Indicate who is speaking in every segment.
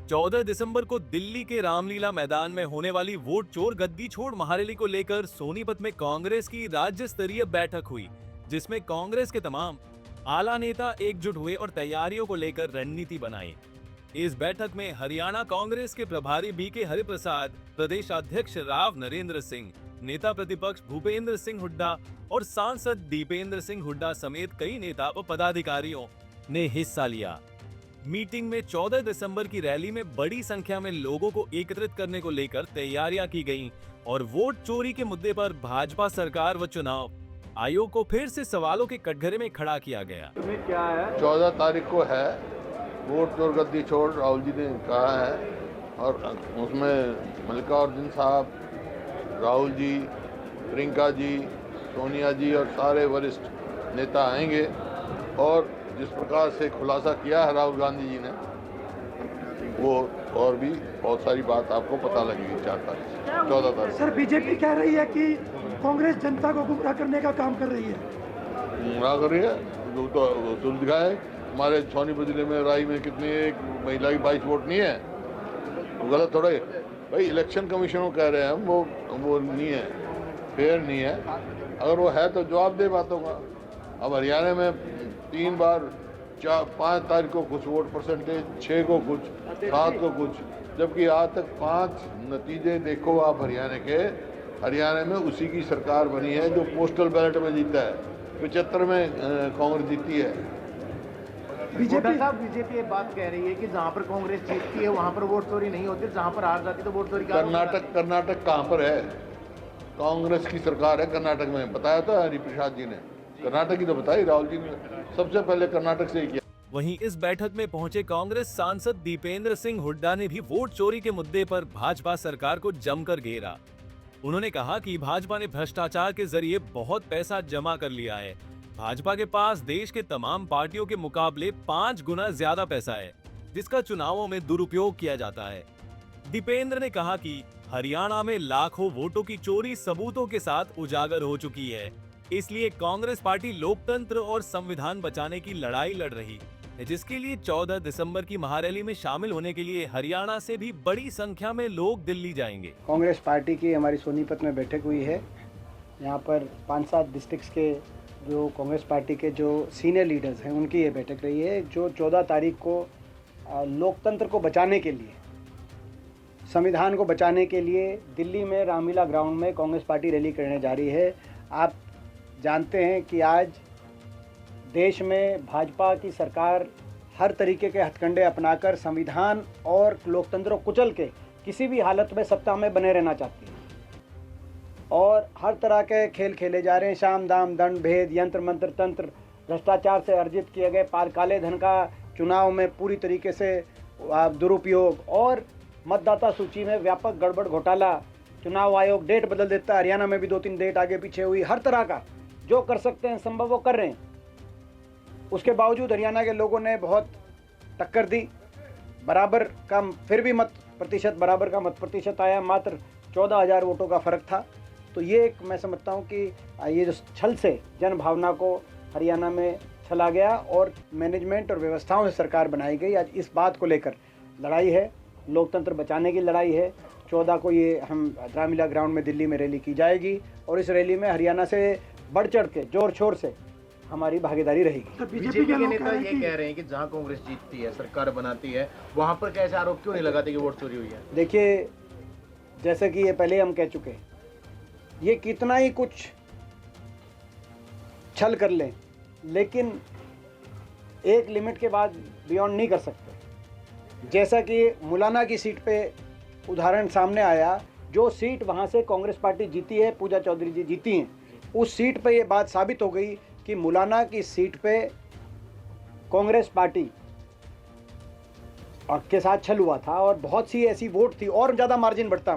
Speaker 1: 14 दिसंबर को दिल्ली के रामलीला मैदान में होने वाली वोट चोर गद्दी छोड़ महारैली को लेकर सोनीपत में कांग्रेस की राज्य स्तरीय बैठक हुई, जिसमें कांग्रेस के तमाम आला नेता एकजुट हुए और तैयारियों को लेकर रणनीति बनाई। इस बैठक में हरियाणा कांग्रेस के प्रभारी बीके हरिप्रसाद, प्रदेश अध्यक्ष राव नरेंद्र सिंह, नेता प्रतिपक्ष भूपेंद्र सिंह हुड्डा और सांसद दीपेंद्र सिंह हुड्डा समेत कई नेता व पदाधिकारियों ने हिस्सा लिया। मीटिंग में 14 दिसंबर की रैली में बड़ी संख्या में लोगों को एकत्रित करने को लेकर तैयारियां की गईं और वोट चोरी के मुद्दे पर भाजपा सरकार व चुनाव आयोग को फिर से सवालों के कटघरे में खड़ा किया गया।
Speaker 2: 14 तारीख को है वोट चोर गद्दी छोड़, राहुल जी ने कहा है और उसमें मल्लिकार्जुन साहब, राहुल जी, प्रियंका जी, सोनिया जी और सारे वरिष्ठ नेता आएंगे और जिस प्रकार से खुलासा किया है राहुल गांधी जी ने, वो और भी बहुत सारी बात आपको पता लगेगी 14 तारीख।
Speaker 3: सर, बीजेपी कह रही है कि कांग्रेस जनता को गुमराह करने का काम कर रही है।
Speaker 2: गुमराह कर रही है तो दिखा है। हमारे सोनीपत जिले में राई में कितनी एक महिला की 22 वोट नहीं है, वो गलत थोड़ा है भाई। इलेक्शन कमीशन कह रहे हैं हम, वो नहीं है, फेयर नहीं है। अगर वो है तो जवाब दे बातों का। अब हरियाणा में 3 बार 5 तारीख को कुछ वोट परसेंटेज, 6 को कुछ, 7 को कुछ, जबकि आज तक 5 नतीजे देखो आप हरियाणा के। हरियाणा में उसी की सरकार बनी है जो पोस्टल बैलेट में जीता है। 75 में कांग्रेस जीती है।
Speaker 3: बीजेपी
Speaker 4: ये बात कह रही है कि जहाँ पर कांग्रेस जीतती है वहाँ पर वोट चोरी नहीं होती, जहाँ पर हार जाती तो वोट चोरी।
Speaker 2: कर्नाटक कहाँ पर है? कांग्रेस की सरकार है कर्नाटक में, बताया था हरिप्रसाद जी ने। कर्नाटक की तो बताई राहुल जी ने, सबसे पहले कर्नाटक से ही किया।
Speaker 1: वहीं इस बैठक में पहुंचे कांग्रेस सांसद दीपेंद्र सिंह हुड्डा ने भी वोट चोरी के मुद्दे पर भाजपा सरकार को जमकर घेरा। उन्होंने कहा कि भाजपा ने भ्रष्टाचार के जरिए बहुत पैसा जमा कर लिया है। भाजपा के पास देश के तमाम पार्टियों के मुकाबले 5 गुना ज्यादा पैसा है, जिसका चुनावों में दुरुपयोग किया जाता है। दीपेंद्र ने कहा कि हरियाणा में लाखों वोटों की चोरी सबूतों के साथ उजागर हो चुकी है, इसलिए कांग्रेस पार्टी लोकतंत्र और संविधान बचाने की लड़ाई लड़ रही है, जिसके लिए 14 दिसंबर की महारैली में शामिल होने के लिए हरियाणा से भी बड़ी संख्या में लोग दिल्ली जाएंगे।
Speaker 5: कांग्रेस पार्टी की हमारी सोनीपत में बैठक हुई है। यहाँ पर 5-7 डिस्ट्रिक्ट्स के जो कांग्रेस पार्टी के जो सीनियर लीडर्स हैं उनकी ये बैठक रही है, जो 14 तारीख को लोकतंत्र को बचाने के लिए, संविधान को बचाने के लिए दिल्ली में रामलीला ग्राउंड में कांग्रेस पार्टी रैली करने जा रही है। आप जानते हैं कि आज देश में भाजपा की सरकार हर तरीके के हथकंडे अपनाकर संविधान और लोकतंत्र को कुचल के किसी भी हालत में सत्ता में बने रहना चाहती है और हर तरह के खेल खेले जा रहे हैं। शाम दाम दंड भेद, यंत्र मंत्र तंत्र, भ्रष्टाचार से अर्जित किए गए काले धन का चुनाव में पूरी तरीके से दुरुपयोग और मतदाता सूची में व्यापक गड़बड़ घोटाला। चुनाव आयोग डेट बदल देता है, हरियाणा में भी 2-3 डेट आगे पीछे हुई। हर तरह का जो कर सकते हैं संभव वो कर रहे हैं। उसके बावजूद हरियाणा के लोगों ने बहुत टक्कर दी, बराबर का फिर भी बराबर का मत प्रतिशत आया। मात्र 14,000 वोटों का फर्क था। तो ये एक मैं समझता हूँ कि ये जो छल से जन भावना को हरियाणा में चला गया और मैनेजमेंट और व्यवस्थाओं से सरकार बनाई गई। आज इस बात को लेकर लड़ाई है, लोकतंत्र बचाने की लड़ाई है। 14 को ये हम रामलीला ग्राउंड में दिल्ली में रैली की जाएगी और इस रैली में हरियाणा से बढ़ चढ़ के जोर शोर से हमारी भागीदारी रहेगी।
Speaker 4: बीजेपी के नेता ये कह रहे हैं कि जहां कांग्रेस जीतती है, सरकार बनाती है, वहां पर कैसे आरोप क्यों नहीं लगाते कि वोट चोरी हुई है?
Speaker 5: देखिए, जैसे कि ये पहले हम कह चुके हैं, ये कितना ही कुछ छल कर लें, लेकिन एक लिमिट के बाद बियॉन्ड नहीं कर सकते। जैसा कि मुलाना की सीट पे उदाहरण सामने आया, जो सीट वहाँ से कांग्रेस पार्टी जीती है, पूजा चौधरी जी जीती हैं, उस सीट पे ये बात साबित हो गई कि मुलाना की सीट पे कांग्रेस पार्टी के साथ छल हुआ था और बहुत सी ऐसी वोट थी और ज़्यादा मार्जिन बढ़ता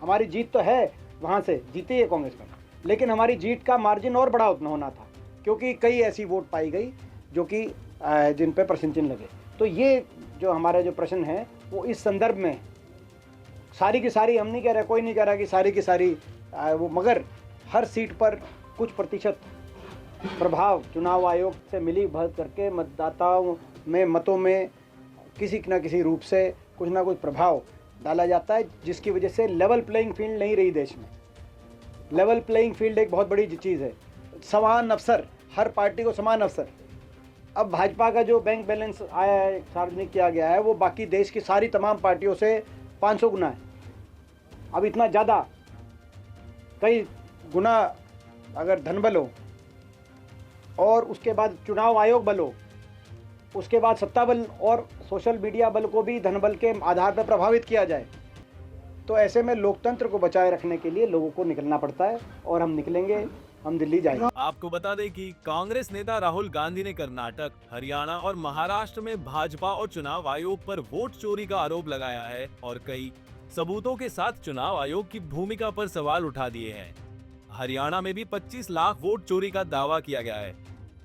Speaker 5: हमारी जीत तो है, वहाँ से जीती है कांग्रेस पार्टी, लेकिन हमारी जीत का मार्जिन और बड़ा उतना होना था क्योंकि कई ऐसी वोट पाई गई जो कि जिन पे प्रश्न चिन्ह लगे। तो ये जो हमारा जो प्रश्न है वो इस संदर्भ में सारी की सारी, हम नहीं कह रहे, कोई नहीं कह रहा कि सारी की सारी वो, मगर हर सीट पर कुछ प्रतिशत प्रभाव चुनाव आयोग से मिली भगत करके मतदाताओं में मतों में किसी न किसी रूप से कुछ ना कुछ प्रभाव डाला जाता है, जिसकी वजह से लेवल प्लेइंग फील्ड नहीं रही देश में। लेवल प्लेइंग फील्ड एक बहुत बड़ी चीज़ है, समान अवसर, हर पार्टी को समान अवसर। अब भाजपा का जो बैंक बैलेंस आया है, सार्वजनिक किया गया है, वो बाकी देश की सारी तमाम पार्टियों से 500 गुना है। अब इतना ज़्यादा, कई गुना अगर धनबल हो और उसके बाद चुनाव आयोग बल हो, उसके बाद सत्ता बल और सोशल मीडिया बल को भी धनबल के आधार पर प्रभावित किया जाए, तो ऐसे में लोकतंत्र को बचाए रखने के लिए लोगों को निकलना पड़ता है और हम निकलेंगे, हम दिल्ली जाएंगे।
Speaker 1: आपको बता दें कि कांग्रेस नेता राहुल गांधी ने कर्नाटक, हरियाणा और महाराष्ट्र में भाजपा और चुनाव आयोग पर वोट चोरी का आरोप लगाया है और कई सबूतों के साथ चुनाव आयोग की भूमिका पर सवाल उठा दिए हैं। हरियाणा में भी 25 लाख वोट चोरी का दावा किया गया है।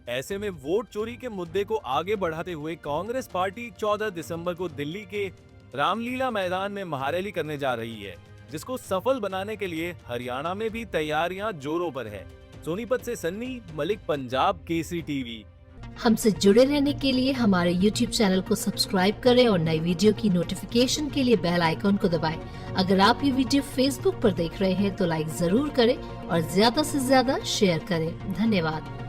Speaker 1: ऐसे में वोट चोरी के मुद्दे को आगे बढ़ाते हुए कांग्रेस पार्टी 14 दिसंबर को दिल्ली के रामलीला मैदान में महारैली करने जा रही है, जिसको सफल बनाने के लिए हरियाणा में भी तैयारियां जोरों पर है। सोनीपत से सन्नी मलिक, पंजाब केसरी टीवी।
Speaker 6: हमसे जुड़े रहने के लिए हमारे YouTube चैनल को सब्सक्राइब करें और नई वीडियो की नोटिफिकेशन के लिए बेल आइकॉन को दबाएं। अगर आप ये वीडियो Facebook पर देख रहे हैं तो लाइक जरूर करें और ज्यादा से ज्यादा शेयर करें। धन्यवाद।